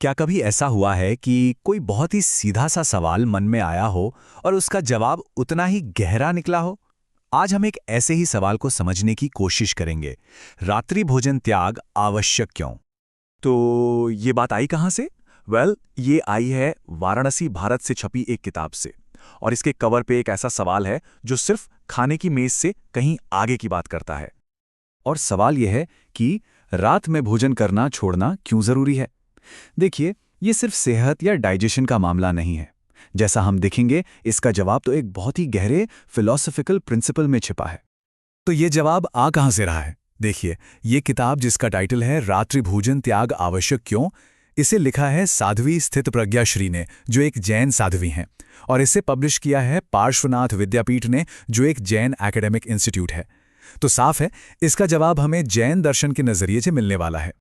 क्या कभी ऐसा हुआ है कि कोई बहुत ही सीधा सा सवाल मन में आया हो और उसका जवाब उतना ही गहरा निकला हो? आज हम एक ऐसे ही सवाल को समझने की कोशिश करेंगे। रात्रि भोजन त्याग आवश्यक क्यों? तो ये बात आई कहाँ से? ये आई है वाराणसी भारत से छपी एक किताब से। और इसके कवर पे एक ऐसा सवाल है जो सिर्फ खाने की मेज से कहीं आगे की बात करता है। और सवाल यह है कि रात में भोजन करना छोड़ना क्यों जरूरी है? देखिए, ये सिर्फ सेहत या डाइजेशन का मामला नहीं है। जैसा हम देखेंगे, इसका जवाब तो एक बहुत ही गहरे फिलॉसफिकल प्रिंसिपल में छिपा है। तो ये जवाब आ कहाँ से रहा है? देखिए, ये किताब जिसका टाइटल है रात्रि भोजन त्याग आवश्यक क्यों, इसे लिखा है साध्वी स्थित प्रज्ञा श्री ने, जो एक जैन साध्वी हैं, और इसे पब्लिश किया है पार्श्वनाथ विद्यापीठ ने, जो एक जैन एकेडमिक इंस्टीट्यूट है। तो साफ है, इसका जवाब हमें जैन दर्शन के नजरिए से मिलने वाला है।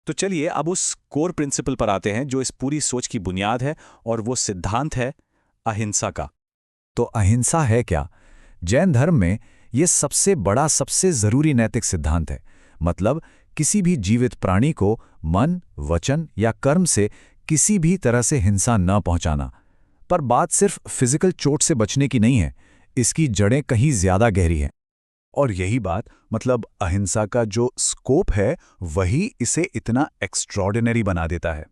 तो चलिए अब उस कोर प्रिंसिपल पर आते हैं जो इस पूरी सोच की बुनियाद है, और वो सिद्धांत है अहिंसा का। तो अहिंसा है क्या? जैन धर्म में ये सबसे बड़ा, सबसे जरूरी नैतिक सिद्धांत है। मतलब किसी भी जीवित प्राणी को मन, वचन या कर्म से किसी भी तरह से हिंसा न पहुंचाना। पर बात सिर्फ फिजिकल चोट से बचने की नहीं है, इसकी जड़ें कहीं ज्यादा गहरी हैं। और यही बात, मतलब अहिंसा का जो स्कोप है, वही इसे इतना एक्स्ट्रॉर्डिनरी बना देता है।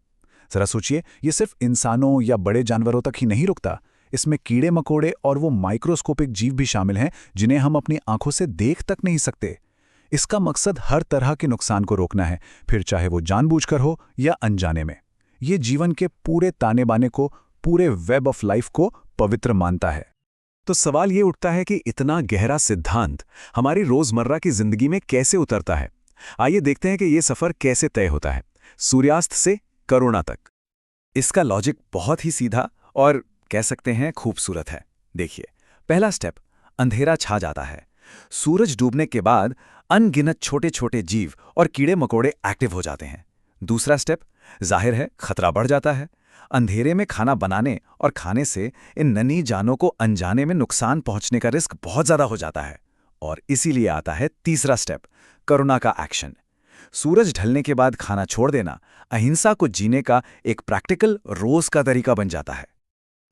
जरा सोचिए, ये सिर्फ इंसानों या बड़े जानवरों तक ही नहीं रुकता। इसमें कीड़े मकोड़े और वो माइक्रोस्कोपिक जीव भी शामिल हैं जिन्हें हम अपनी आंखों से देख तक नहीं सकते। इसका मकसद हर तरह के नुकसान को रोकना है, फिर चाहे वो जानबूझकर हो या अनजाने में। ये जीवन के पूरे ताने बाने को, पूरे वेब ऑफ लाइफ को पवित्र मानता है। तो सवाल ये उठता है कि इतना गहरा सिद्धांत हमारी रोजमर्रा की जिंदगी में कैसे उतरता है। आइए देखते हैं कि ये सफर कैसे तय होता है, सूर्यास्त से करुणा तक। इसका लॉजिक बहुत ही सीधा और कह सकते हैं खूबसूरत है। देखिए, पहला स्टेप, अंधेरा छा जाता है। सूरज डूबने के बाद अनगिनत छोटे छोटे जीव और कीड़े मकोड़े एक्टिव हो जाते हैं। दूसरा स्टेप, जाहिर है खतरा बढ़ जाता है। अंधेरे में खाना बनाने और खाने से इन नन्ही जानों को अनजाने में नुकसान पहुंचने का रिस्क बहुत ज्यादा हो जाता है। और इसीलिए आता है तीसरा स्टेप, करुणा का एक्शन। सूरज ढलने के बाद खाना छोड़ देना अहिंसा को जीने का एक प्रैक्टिकल रोज का तरीका बन जाता है।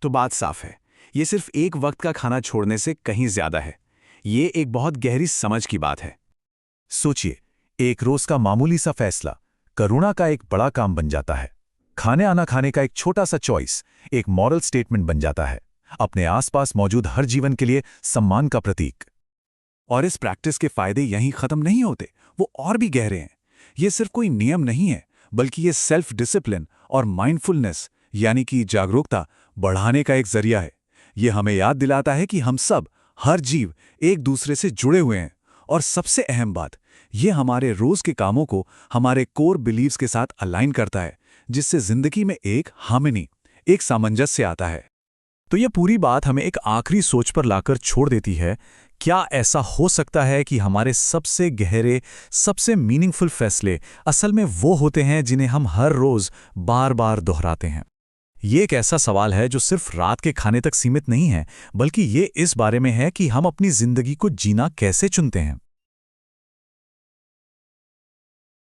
तो बात साफ है, ये सिर्फ एक वक्त का खाना छोड़ने से कहीं ज्यादा है। ये एक बहुत गहरी समझ की बात है। सोचिए, एक रोज का मामूली सा फैसला करुणा का एक बड़ा काम बन जाता है। खाने आना खाने का एक छोटा सा चॉइस एक मॉरल स्टेटमेंट बन जाता है, अपने आसपास मौजूद हर जीवन के लिए सम्मान का प्रतीक। और इस प्रैक्टिस के फायदे यहीं खत्म नहीं होते, वो और भी गहरे हैं। ये सिर्फ कोई नियम नहीं है, बल्कि ये सेल्फ डिसिप्लिन और माइंडफुलनेस यानी कि जागरूकता बढ़ाने का एक जरिया है। ये हमें याद दिलाता है कि हम सब, हर जीव एक दूसरे से जुड़े हुए हैं। और सबसे अहम बात, ये हमारे रोज के कामों को हमारे कोर बिलीव्स के साथ अलाइन करता है, जिससे जिंदगी में एक हार्मनी, एक सामंजस्य आता है। तो यह पूरी बात हमें एक आखिरी सोच पर लाकर छोड़ देती है। क्या ऐसा हो सकता है कि हमारे सबसे गहरे, सबसे मीनिंगफुल फैसले असल में वो होते हैं जिन्हें हम हर रोज बार बार दोहराते हैं? ये एक ऐसा सवाल है जो सिर्फ रात के खाने तक सीमित नहीं है, बल्कि ये इस बारे में है कि हम अपनी जिंदगी को जीना कैसे चुनते हैं।